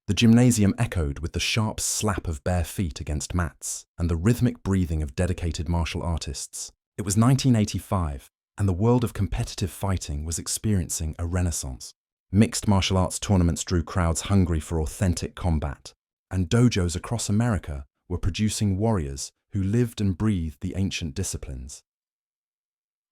The gymnasium echoed with the sharp slap of bare feet against mats and the rhythmic breathing of dedicated martial artists. It was 1985, and the world of competitive fighting was experiencing a renaissance. Mixed martial arts tournaments drew crowds hungry for authentic combat, and dojos across America were producing warriors who lived and breathed the ancient disciplines.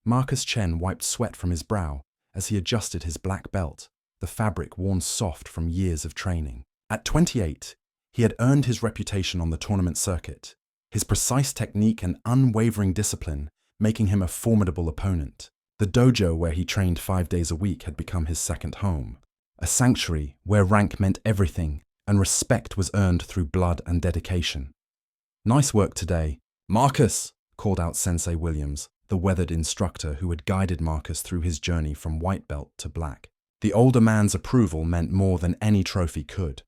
Marcus Chen wiped sweat from his brow as he adjusted his black belt, the fabric worn soft from years of training. At 28, he had earned his reputation on the tournament circuit, his precise technique and unwavering discipline making him a formidable opponent. The dojo where he trained 5 days a week had become his second home, a sanctuary where rank meant everything and respect was earned through blood and dedication. "Nice work today, Marcus," called out Sensei Williams, the weathered instructor who had guided Marcus through his journey from white belt to black. The older man's approval meant more than any trophy could.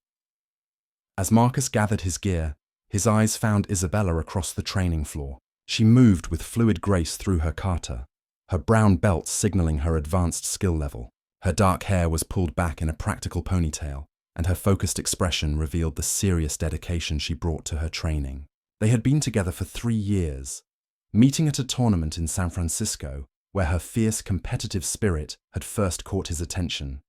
As Marcus gathered his gear, his eyes found Isabella across the training floor. She moved with fluid grace through her kata, her brown belt signaling her advanced skill level. Her dark hair was pulled back in a practical ponytail, and her focused expression revealed the serious dedication she brought to her training. They had been together for 3 years, meeting at a tournament in San Francisco where her fierce competitive spirit had first caught his attention.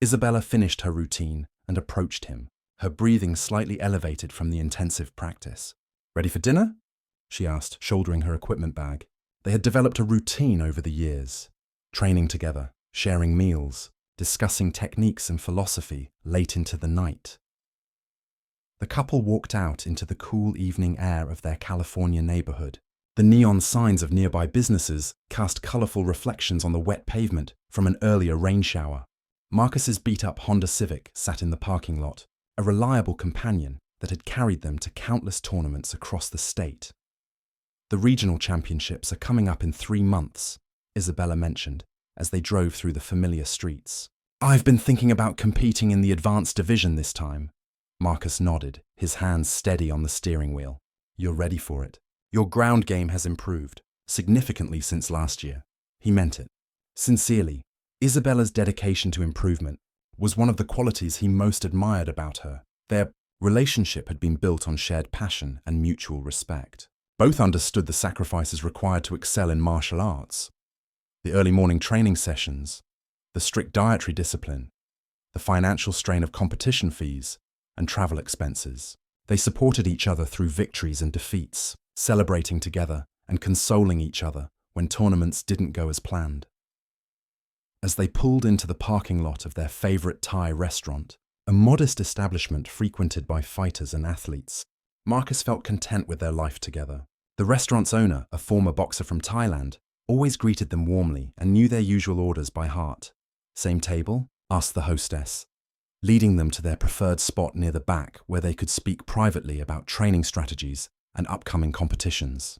Isabella finished her routine and approached him, her breathing slightly elevated from the intensive practice. "Ready for dinner?" she asked, shouldering her equipment bag. They had developed a routine over the years, training together, sharing meals, discussing techniques and philosophy late into the night. The couple walked out into the cool evening air of their California neighborhood. The neon signs of nearby businesses cast colorful reflections on the wet pavement from an earlier rain shower. Marcus's beat-up Honda Civic sat in the parking lot, a reliable companion that had carried them to countless tournaments across the state. "The regional championships are coming up in 3 months, Isabella mentioned as they drove through the familiar streets. "I've been thinking about competing in the advanced division this time." Marcus nodded, his hands steady on the steering wheel. "You're ready for it. Your ground game has improved significantly since last year." He meant it. Sincerely, Isabella's dedication to improvement was one of the qualities he most admired about her. Their relationship had been built on shared passion and mutual respect. Both understood the sacrifices required to excel in martial arts. The early morning training sessions, the strict dietary discipline, the financial strain of competition fees and travel expenses. They supported each other through victories and defeats, celebrating together and consoling each other when tournaments didn't go as planned. As they pulled into the parking lot of their favorite Thai restaurant, a modest establishment frequented by fighters and athletes, Marcus felt content with their life together. The restaurant's owner, a former boxer from Thailand, always greeted them warmly and knew their usual orders by heart. "Same table?" asked the hostess, leading them to their preferred spot near the back where they could speak privately about training strategies and upcoming competitions.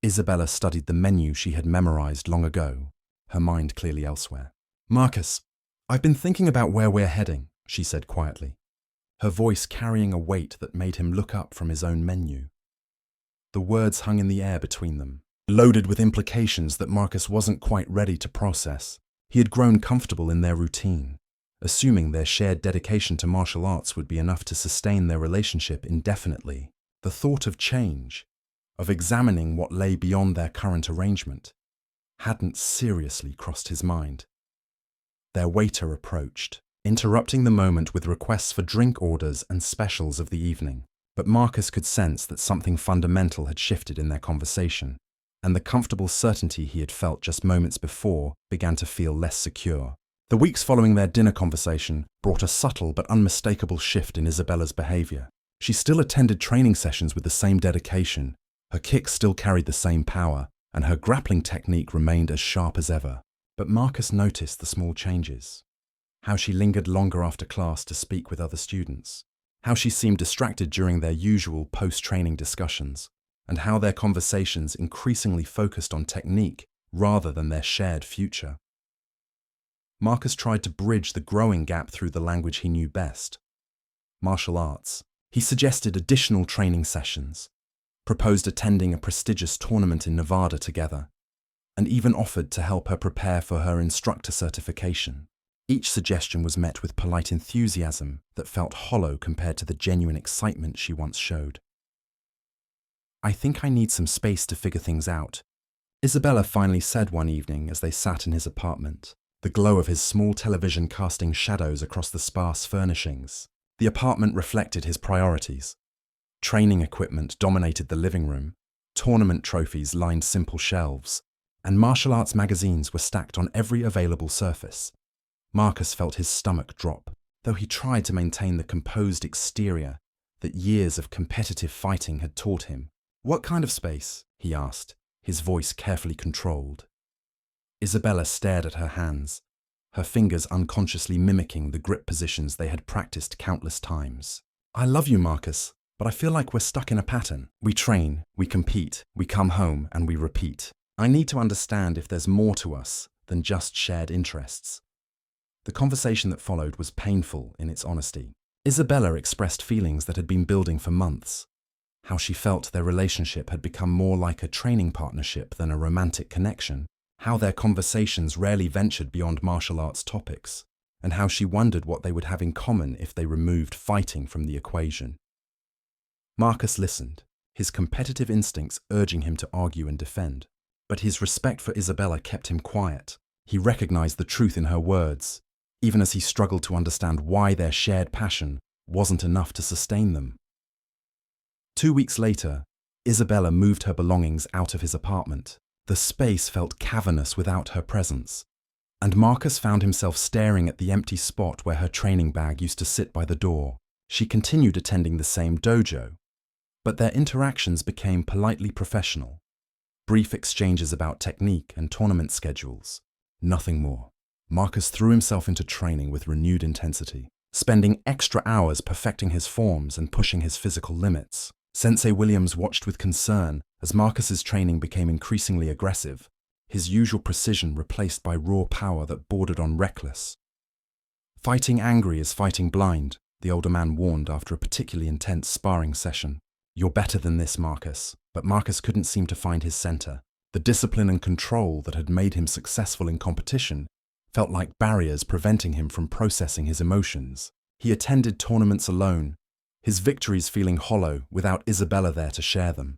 Isabella studied the menu she had memorized long ago, her mind clearly elsewhere. "Marcus, I've been thinking about where we're heading," she said quietly, her voice carrying a weight that made him look up from his own menu. The words hung in the air between them, loaded with implications that Marcus wasn't quite ready to process. He had grown comfortable in their routine, assuming their shared dedication to martial arts would be enough to sustain their relationship indefinitely. The thought of change, of examining what lay beyond their current arrangement, hadn't seriously crossed his mind. Their waiter approached, interrupting the moment with requests for drink orders and specials of the evening. But Marcus could sense that something fundamental had shifted in their conversation, and the comfortable certainty he had felt just moments before began to feel less secure. The weeks following their dinner conversation brought a subtle but unmistakable shift in Isabella's behavior. She still attended training sessions with the same dedication, her kicks still carried the same power, and her grappling technique remained as sharp as ever. But Marcus noticed the small changes. How she lingered longer after class to speak with other students, how she seemed distracted during their usual post-training discussions, and how their conversations increasingly focused on technique rather than their shared future. Marcus tried to bridge the growing gap through the language he knew best, martial arts. He suggested additional training sessions, proposed attending a prestigious tournament in Nevada together, and even offered to help her prepare for her instructor certification. Each suggestion was met with polite enthusiasm that felt hollow compared to the genuine excitement she once showed. "I think I need some space to figure things out," Isabella finally said one evening as they sat in his apartment, the glow of his small television casting shadows across the sparse furnishings. The apartment reflected his priorities. Training equipment dominated the living room, tournament trophies lined simple shelves, and martial arts magazines were stacked on every available surface. Marcus felt his stomach drop, though he tried to maintain the composed exterior that years of competitive fighting had taught him. "What kind of space?" he asked, his voice carefully controlled. Isabella stared at her hands, her fingers unconsciously mimicking the grip positions they had practiced countless times. "I love you, Marcus, but I feel like we're stuck in a pattern. We train, we compete, we come home, and we repeat. I need to understand if there's more to us than just shared interests." The conversation that followed was painful in its honesty. Isabella expressed feelings that had been building for months. How she felt their relationship had become more like a training partnership than a romantic connection, how their conversations rarely ventured beyond martial arts topics, and how she wondered what they would have in common if they removed fighting from the equation. Marcus listened, his competitive instincts urging him to argue and defend. But his respect for Isabella kept him quiet. He recognized the truth in her words, even as he struggled to understand why their shared passion wasn't enough to sustain them. 2 weeks later, Isabella moved her belongings out of his apartment. The space felt cavernous without her presence, and Marcus found himself staring at the empty spot where her training bag used to sit by the door. She continued attending the same dojo, but their interactions became politely professional. Brief exchanges about technique and tournament schedules. Nothing more. Marcus threw himself into training with renewed intensity, spending extra hours perfecting his forms and pushing his physical limits. Sensei Williams watched with concern as Marcus's training became increasingly aggressive, his usual precision replaced by raw power that bordered on reckless. "Fighting angry is fighting blind," the older man warned after a particularly intense sparring session. "You're better than this, Marcus." But Marcus couldn't seem to find his center. The discipline and control that had made him successful in competition felt like barriers preventing him from processing his emotions. He attended tournaments alone, his victories feeling hollow without Isabella there to share them.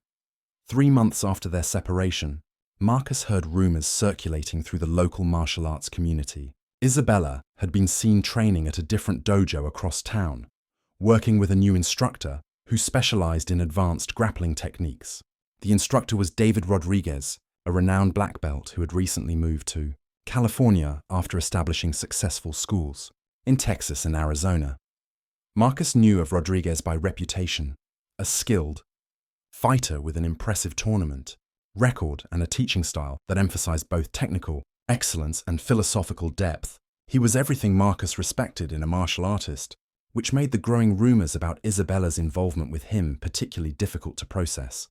3 months after their separation, Marcus heard rumors circulating through the local martial arts community. Isabella had been seen training at a different dojo across town, working with a new instructor who specialized in advanced grappling techniques. The instructor was David Rodriguez, a renowned black belt who had recently moved to California after establishing successful schools in Texas and Arizona. Marcus knew of Rodriguez by reputation, a skilled fighter with an impressive tournament record and a teaching style that emphasized both technical excellence and philosophical depth. He was everything Marcus respected in a martial artist, which made the growing rumors about Isabella's involvement with him particularly difficult to process.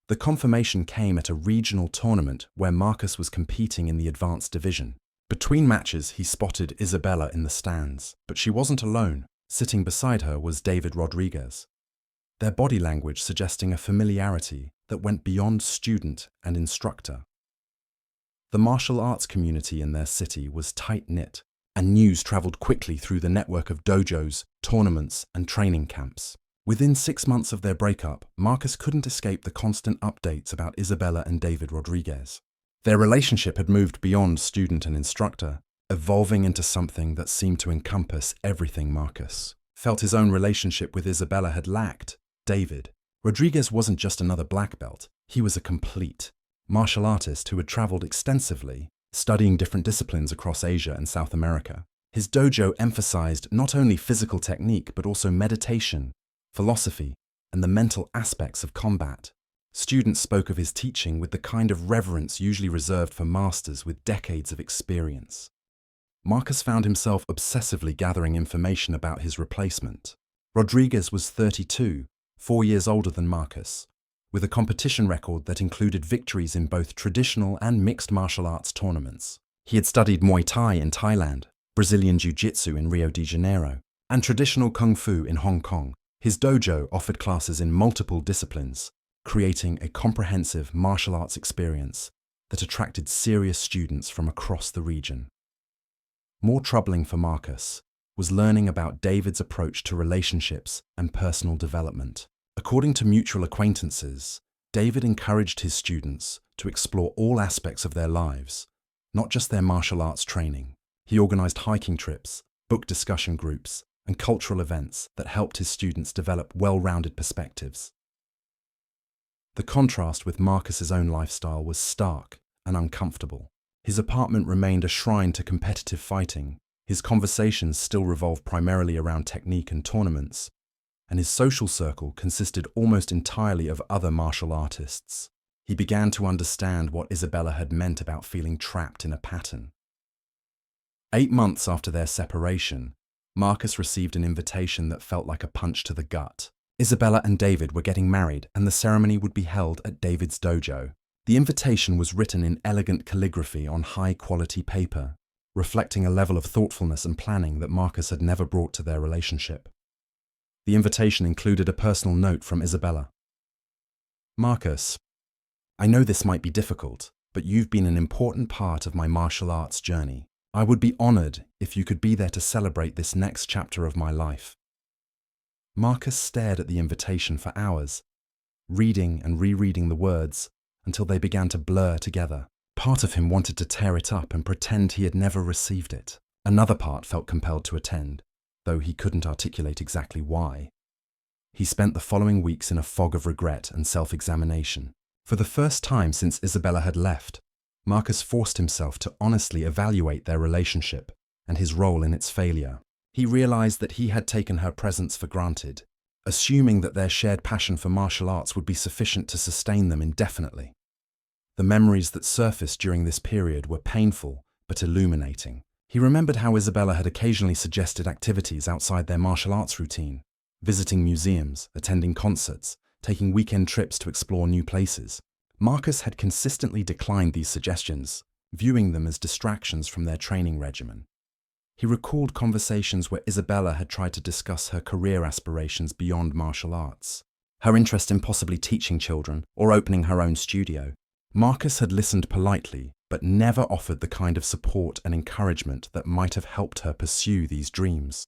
The confirmation came at a regional tournament where Marcus was competing in the advanced division. Between matches, he spotted Isabella in the stands, but she wasn't alone. Sitting beside her was David Rodriguez, their body language suggesting a familiarity that went beyond student and instructor. The martial arts community in their city was tight-knit, and news traveled quickly through the network of dojos, tournaments, and training camps. Within 6 months of their breakup, Marcus couldn't escape the constant updates about Isabella and David Rodriguez. Their relationship had moved beyond student and instructor, evolving into something that seemed to encompass everything Marcus felt his own relationship with Isabella had lacked. David Rodriguez wasn't just another black belt, he was a complete martial artist who had traveled extensively, studying different disciplines across Asia and South America. His dojo emphasized not only physical technique but also meditation, philosophy, and the mental aspects of combat. Students spoke of his teaching with the kind of reverence usually reserved for masters with decades of experience. Marcus found himself obsessively gathering information about his replacement. Rodriguez was 32, 4 years older than Marcus, with a competition record that included victories in both traditional and mixed martial arts tournaments. He had studied Muay Thai in Thailand, Brazilian Jiu-Jitsu in Rio de Janeiro, and traditional Kung Fu in Hong Kong. His dojo offered classes in multiple disciplines, creating a comprehensive martial arts experience that attracted serious students from across the region. More troubling for Marcus was learning about David's approach to relationships and personal development. According to mutual acquaintances, David encouraged his students to explore all aspects of their lives, not just their martial arts training. He organized hiking trips, book discussion groups, and cultural events that helped his students develop well-rounded perspectives. The contrast with Marcus's own lifestyle was stark and uncomfortable. His apartment remained a shrine to competitive fighting. His conversations still revolved primarily around technique and tournaments, and his social circle consisted almost entirely of other martial artists. He began to understand what Isabella had meant about feeling trapped in a pattern. 8 months after their separation, Marcus received an invitation that felt like a punch to the gut. Isabella and David were getting married, and the ceremony would be held at David's dojo. The invitation was written in elegant calligraphy on high-quality paper, reflecting a level of thoughtfulness and planning that Marcus had never brought to their relationship. The invitation included a personal note from Isabella. "Marcus, I know this might be difficult, but you've been an important part of my martial arts journey. I would be honored if you could be there to celebrate this next chapter of my life." Marcus stared at the invitation for hours, reading and rereading the words until they began to blur together. Part of him wanted to tear it up and pretend he had never received it. Another part felt compelled to attend, though he couldn't articulate exactly why. He spent the following weeks in a fog of regret and self-examination. For the first time since Isabella had left, Marcus forced himself to honestly evaluate their relationship and his role in its failure. He realized that he had taken her presence for granted, assuming that their shared passion for martial arts would be sufficient to sustain them indefinitely. The memories that surfaced during this period were painful but illuminating. He remembered how Isabella had occasionally suggested activities outside their martial arts routine, visiting museums, attending concerts, taking weekend trips to explore new places. Marcus had consistently declined these suggestions, viewing them as distractions from their training regimen. He recalled conversations where Isabella had tried to discuss her career aspirations beyond martial arts, her interest in possibly teaching children or opening her own studio. Marcus had listened politely, but never offered the kind of support and encouragement that might have helped her pursue these dreams.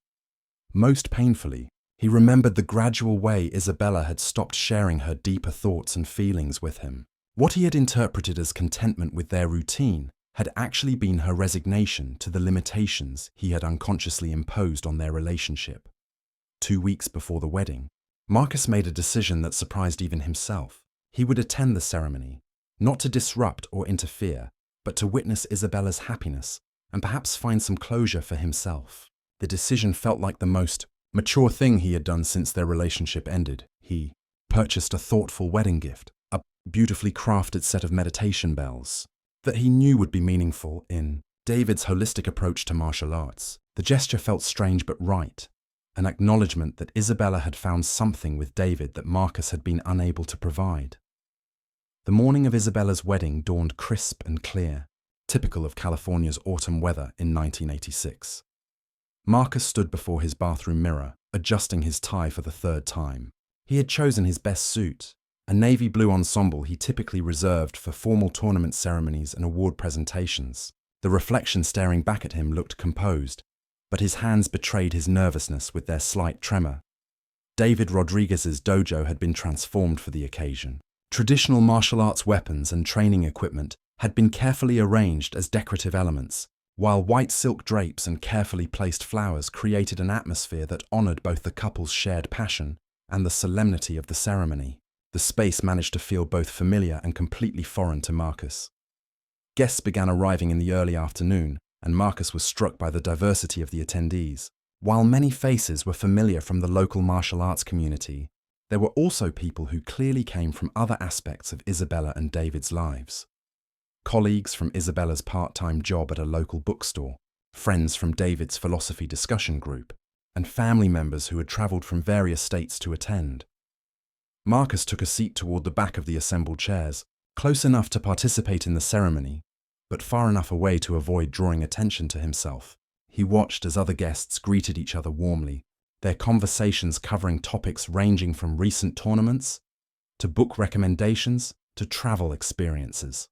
Most painfully, he remembered the gradual way Isabella had stopped sharing her deeper thoughts and feelings with him. What he had interpreted as contentment with their routine had actually been her resignation to the limitations he had unconsciously imposed on their relationship. 2 weeks before the wedding, Marcus made a decision that surprised even himself. He would attend the ceremony, not to disrupt or interfere, but to witness Isabella's happiness and perhaps find some closure for himself. The decision felt like the most mature thing he had done since their relationship ended. He purchased a thoughtful wedding gift, a beautifully crafted set of meditation bells that he knew would be meaningful in David's holistic approach to martial arts. The gesture felt strange but right, an acknowledgement that Isabella had found something with David that Marcus had been unable to provide. The morning of Isabella's wedding dawned crisp and clear, typical of California's autumn weather in 1986. Marcus stood before his bathroom mirror, adjusting his tie for the 3rd time. He had chosen his best suit, a navy blue ensemble he typically reserved for formal tournament ceremonies and award presentations. The reflection staring back at him looked composed, but his hands betrayed his nervousness with their slight tremor. David Rodriguez's dojo had been transformed for the occasion. Traditional martial arts weapons and training equipment had been carefully arranged as decorative elements, while white silk drapes and carefully placed flowers created an atmosphere that honored both the couple's shared passion and the solemnity of the ceremony. The space managed to feel both familiar and completely foreign to Marcus. Guests began arriving in the early afternoon, and Marcus was struck by the diversity of the attendees. While many faces were familiar from the local martial arts community, there were also people who clearly came from other aspects of Isabella and David's lives. Colleagues from Isabella's part-time job at a local bookstore, friends from David's philosophy discussion group, and family members who had traveled from various states to attend. Marcus took a seat toward the back of the assembled chairs, close enough to participate in the ceremony, but far enough away to avoid drawing attention to himself. He watched as other guests greeted each other warmly, their conversations covering topics ranging from recent tournaments to book recommendations to travel experiences.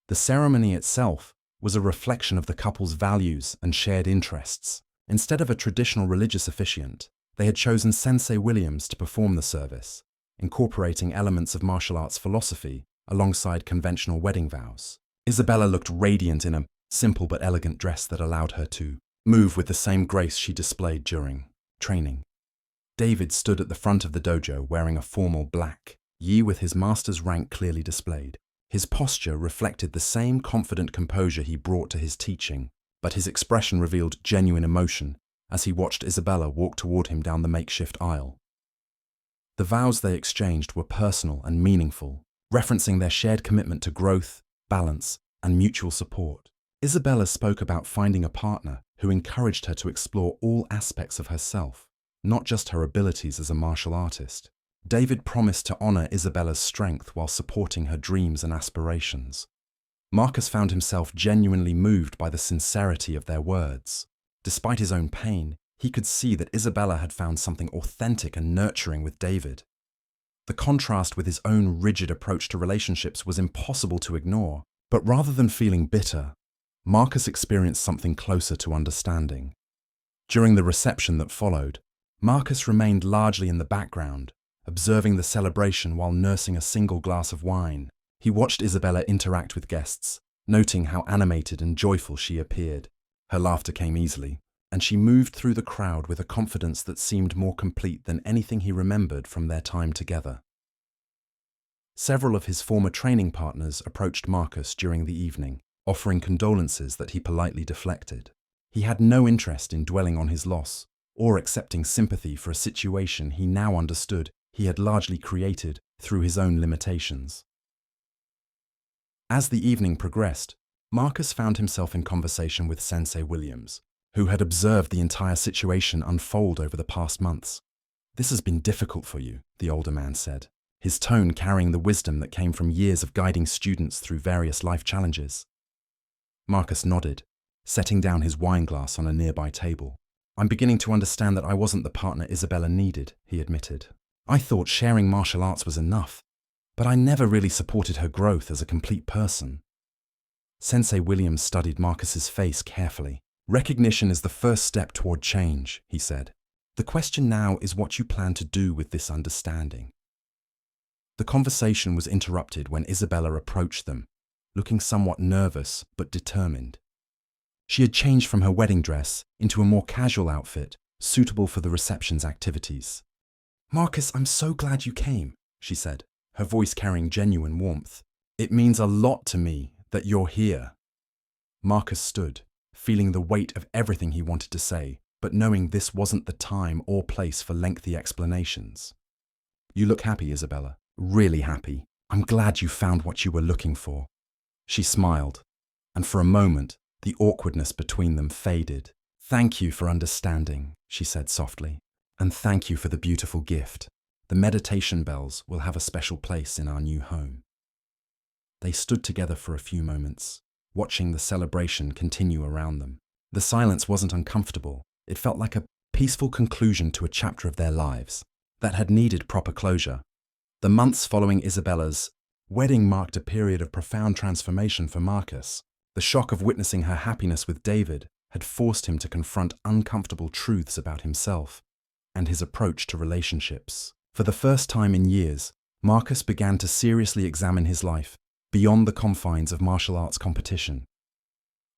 The ceremony itself was a reflection of the couple's values and shared interests. Instead of a traditional religious officiant, they had chosen Sensei Williams to perform the service, incorporating elements of martial arts philosophy alongside conventional wedding vows. Isabella looked radiant in a simple but elegant dress that allowed her to move with the same grace she displayed during training. David stood at the front of the dojo wearing a formal black gi with his master's rank clearly displayed. His posture reflected the same confident composure he brought to his teaching, but his expression revealed genuine emotion as he watched Isabella walk toward him down the makeshift aisle. The vows they exchanged were personal and meaningful, referencing their shared commitment to growth, balance, and mutual support. Isabella spoke about finding a partner who encouraged her to explore all aspects of herself, not just her abilities as a martial artist. David promised to honor Isabella's strength while supporting her dreams and aspirations. Marcus found himself genuinely moved by the sincerity of their words. Despite his own pain, he could see that Isabella had found something authentic and nurturing with David. The contrast with his own rigid approach to relationships was impossible to ignore, but rather than feeling bitter, Marcus experienced something closer to understanding. During the reception that followed, Marcus remained largely in the background, observing the celebration while nursing a single glass of wine. He watched Isabella interact with guests, noting how animated and joyful she appeared. Her laughter came easily, and she moved through the crowd with a confidence that seemed more complete than anything he remembered from their time together. Several of his former training partners approached Marcus during the evening, offering condolences that he politely deflected. He had no interest in dwelling on his loss or accepting sympathy for a situation he now understood he had largely created through his own limitations. As the evening progressed, Marcus found himself in conversation with Sensei Williams, who had observed the entire situation unfold over the past months. "This has been difficult for you," the older man said, his tone carrying the wisdom that came from years of guiding students through various life challenges. Marcus nodded, setting down his wine glass on a nearby table. "I'm beginning to understand that I wasn't the partner Isabella needed," he admitted. "I thought sharing martial arts was enough, but I never really supported her growth as a complete person." Sensei Williams studied Marcus's face carefully. "Recognition is the first step toward change," he said. "The question now is what you plan to do with this understanding." The conversation was interrupted when Isabella approached them, looking somewhat nervous but determined. She had changed from her wedding dress into a more casual outfit, suitable for the reception's activities. "Marcus, I'm so glad you came," she said, her voice carrying genuine warmth. "It means a lot to me that you're here." Marcus stood, feeling the weight of everything he wanted to say, but knowing this wasn't the time or place for lengthy explanations. "You look happy, Isabella. Really happy. I'm glad you found what you were looking for." She smiled, and for a moment, the awkwardness between them faded. "Thank you for understanding," she said softly, "and thank you for the beautiful gift. The meditation bells will have a special place in our new home." They stood together for a few moments, watching the celebration continue around them. The silence wasn't uncomfortable. It felt like a peaceful conclusion to a chapter of their lives that had needed proper closure. The months following Isabella's wedding marked a period of profound transformation for Marcus. The shock of witnessing her happiness with David had forced him to confront uncomfortable truths about himself and his approach to relationships. For the first time in years, Marcus began to seriously examine his life beyond the confines of martial arts competition.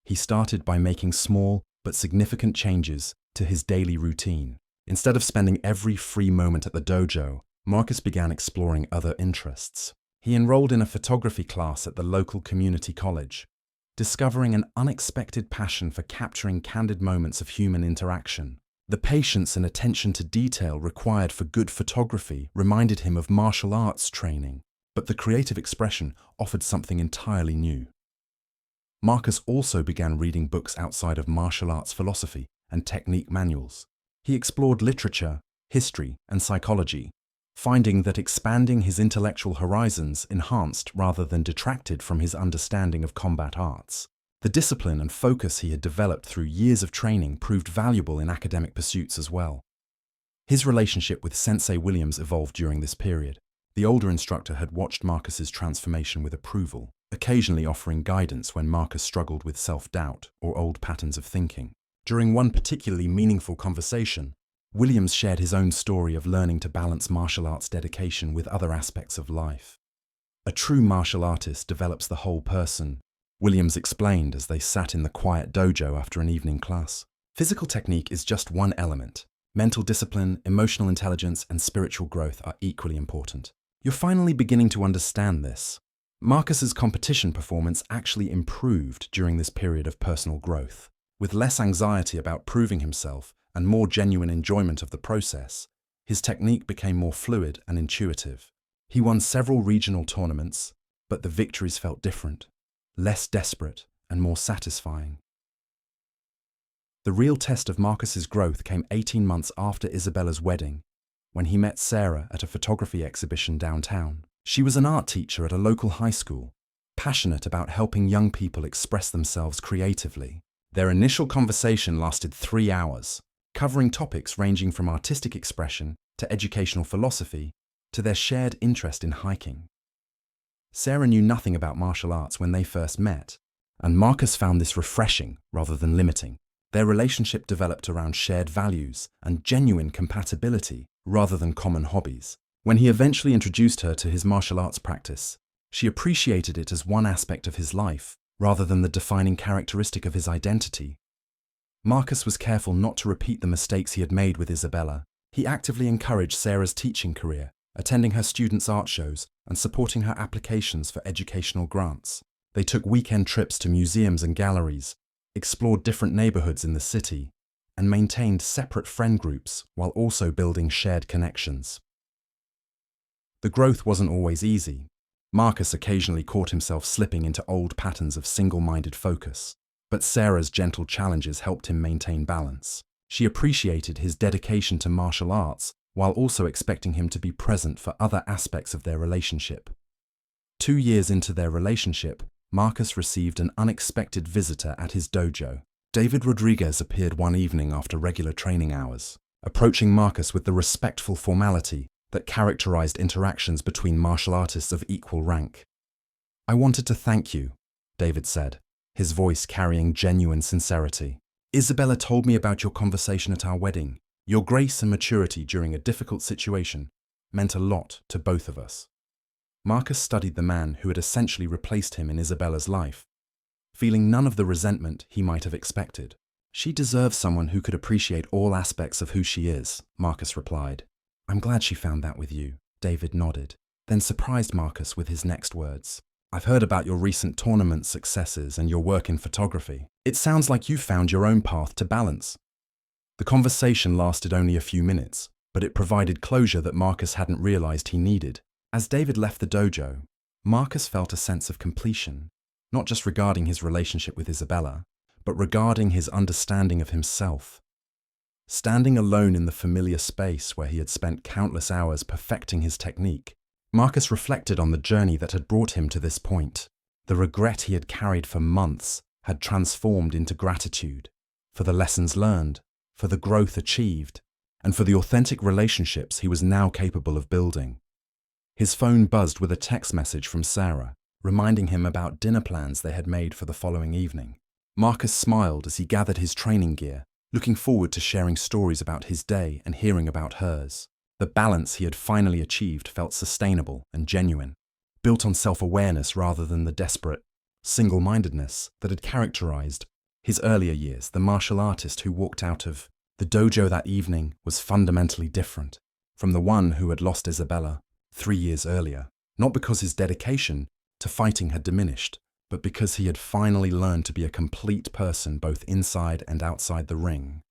He started by making small but significant changes to his daily routine. Instead of spending every free moment at the dojo, Marcus began exploring other interests. He enrolled in a photography class at the local community college, discovering an unexpected passion for capturing candid moments of human interaction. The patience and attention to detail required for good photography reminded him of martial arts training, but the creative expression offered something entirely new. Marcus also began reading books outside of martial arts philosophy and technique manuals. He explored literature, history, and psychology, finding that expanding his intellectual horizons enhanced rather than detracted from his understanding of combat arts. The discipline and focus he had developed through years of training proved valuable in academic pursuits as well. His relationship with Sensei Williams evolved during this period. The older instructor had watched Marcus's transformation with approval, occasionally offering guidance when Marcus struggled with self-doubt or old patterns of thinking. During one particularly meaningful conversation, Williams shared his own story of learning to balance martial arts dedication with other aspects of life. A true martial artist develops the whole person, Williams explained as they sat in the quiet dojo after an evening class. Physical technique is just one element. Mental discipline, emotional intelligence, and spiritual growth are equally important. You're finally beginning to understand this. Marcus's competition performance actually improved during this period of personal growth. With less anxiety about proving himself and more genuine enjoyment of the process, his technique became more fluid and intuitive. He won several regional tournaments, but the victories felt different, less desperate and more satisfying. The real test of Marcus's growth came 18 months after Isabella's wedding, when he met Sarah at a photography exhibition downtown. She was an art teacher at a local high school, passionate about helping young people express themselves creatively. Their initial conversation lasted 3 hours, covering topics ranging from artistic expression to educational philosophy to their shared interest in hiking. Sarah knew nothing about martial arts when they first met, and Marcus found this refreshing rather than limiting. Their relationship developed around shared values and genuine compatibility rather than common hobbies. When he eventually introduced her to his martial arts practice, she appreciated it as one aspect of his life rather than the defining characteristic of his identity. Marcus was careful not to repeat the mistakes he had made with Isabella. He actively encouraged Sarah's teaching career, attending her students' art shows and supporting her applications for educational grants. They took weekend trips to museums and galleries, explored different neighborhoods in the city, and maintained separate friend groups while also building shared connections. The growth wasn't always easy. Marcus occasionally caught himself slipping into old patterns of single-minded focus, but Sarah's gentle challenges helped him maintain balance. She appreciated his dedication to martial arts while also expecting him to be present for other aspects of their relationship. 2 years into their relationship, Marcus received an unexpected visitor at his dojo. David Rodriguez appeared one evening after regular training hours, approaching Marcus with the respectful formality that characterized interactions between martial artists of equal rank. "I wanted to thank you," David said, his voice carrying genuine sincerity. "Isabella told me about your conversation at our wedding. Your grace and maturity during a difficult situation meant a lot to both of us." Marcus studied the man who had essentially replaced him in Isabella's life, feeling none of the resentment he might have expected. "She deserves someone who could appreciate all aspects of who she is," Marcus replied. "I'm glad she found that with you," David nodded, then surprised Marcus with his next words. "I've heard about your recent tournament successes and your work in photography. It sounds like you found your own path to balance." The conversation lasted only a few minutes, but it provided closure that Marcus hadn't realized he needed. As David left the dojo, Marcus felt a sense of completion, not just regarding his relationship with Isabella, but regarding his understanding of himself. Standing alone in the familiar space where he had spent countless hours perfecting his technique, Marcus reflected on the journey that had brought him to this point. The regret he had carried for months had transformed into gratitude for the lessons learned, for the growth achieved, and for the authentic relationships he was now capable of building. His phone buzzed with a text message from Sarah, reminding him about dinner plans they had made for the following evening. Marcus smiled as he gathered his training gear, looking forward to sharing stories about his day and hearing about hers. The balance he had finally achieved felt sustainable and genuine, built on self-awareness rather than the desperate single-mindedness that had characterized his earlier years. The martial artist who walked out of the dojo that evening was fundamentally different from the one who had lost Isabella 3 years earlier, not because his dedication to fighting had diminished, but because he had finally learned to be a complete person both inside and outside the ring.